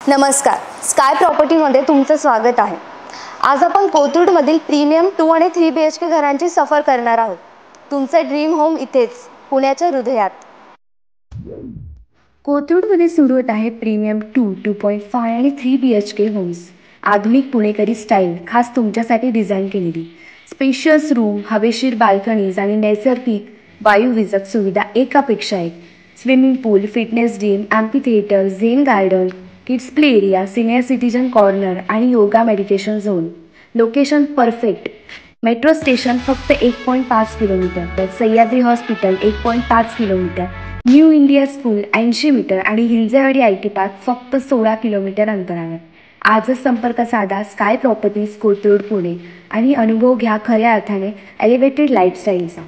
नमस्कार, स्काय प्रॉपर्टीमध्ये तुमचं स्वागत आहे। आज आपण कोथरूडमधील प्रीमियम 2 आणि 3 BHK घरांची सफर करणार आहोत। तुमचं ड्रीम होम इथेच, पुण्याच्या हृदयात। कोथरूडमध्ये सुरू होत आहे प्रीमियम 2, 2.5 आणि 3 BHK होम्स। आधुनिक पुणेकरी स्टाईल खास तुमच्यासाठी डिझाईन केलेली। स्पेशियस रूम, हवेशीर बाल्कनीज आणि नैसर्गिक वायुवीजक सुविधा एकापेक्षा एक। Swimming pool, fitness gym, amphitheatre, zen garden, kids play area, senior citizen corner आणि yoga meditation zone. Location perfect. Metro station फक्त 1.5 kilometre, Sahyadri hospital 1.5 kilometre, new India school 80 metre आणि Hinjewadi IT park फक्त 16 kilometre अंतरावर। आजच संपर्क साधा sky properties Kothrud Pune आणि अनुभव घ्या खऱ्या अर्थाने एलिव्हेटेड लाईफस्टाईलचा।